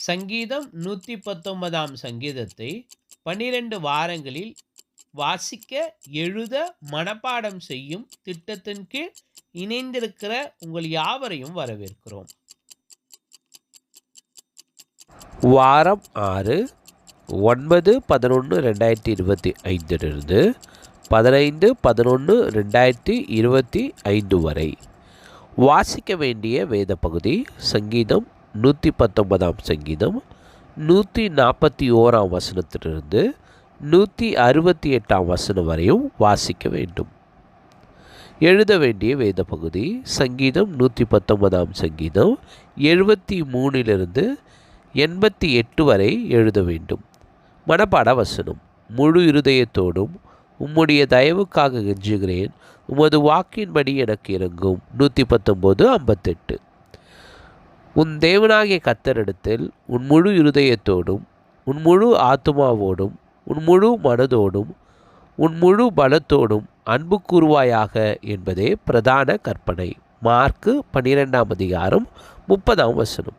சங்கீதம் 119ஆம் சங்கீதத்தை 12 வாரங்களில் வாசிக்க, எழுத, மனப்பாடம் செய்யும் திட்டத்தின் கீழ் இணைந்திருக்கிற உங்கள் யாவரையும் வரவேற்கிறோம். வாரம் 6 9/11/2025 15/11/2025 வரை வாசிக்க வேண்டிய வேத பகுதி சங்கீதம் 119ஆம் சங்கீதம் 141ஆம் வசனத்திலிருந்து 168ஆம் வசனம் வரையும் வாசிக்க வேண்டும். எழுத வேண்டிய வேத பகுதி சங்கீதம் 119ஆம் சங்கீதம் 73லிருந்து 88 வரை எழுத வேண்டும். மனப்பாட வசனம். முழு இருதயத்தோடும் உம்முடைய தயவுக்காக கெஞ்சுகிறேன், உமது வாக்கின்படி எனக்கு இறங்கும். 119:58. உன் தேவனாகிய கர்த்தரிடத்தில் உன் முழு இருதயத்தோடும் உன் முழு ஆத்துமாவோடும் உன் முழு மனதோடும் உன் முழு பலத்தோடும் அன்பு கூறுவாயாக என்பதே பிரதான கற்பனை. மார்க்கு 12ஆம் அதிகாரம் 30ஆம் வசனம்.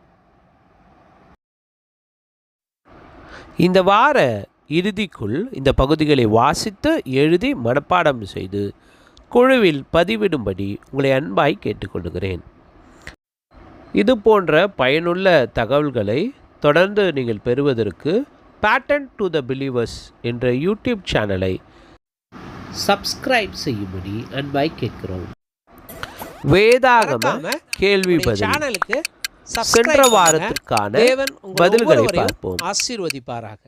இந்த வார இறுதிக்குள் இந்த பகுதிகளை வாசித்து எழுதி மனப்பாடம் செய்து குழுவில் பதிவிடும்படி உங்களை அன்பாய் கேட்டுக்கொள்கிறேன். இது போன்ற பயனுள்ள தகவல்களை தொடர்ந்து நீங்கள் பெறுவதற்கு பேட்டர்ன் டு த பிலீவர்ஸ் என்ற யூடியூப் சேனலை சப்ஸ்கிரைப் செய்யும்படி அன்பாய் கேட்கிறோம். வேதாகம கேள்வி பதில் சென்ற வாரத்திற்கான பதில்களை பார்ப்போம். ஆசீர்வதிப்பாராக.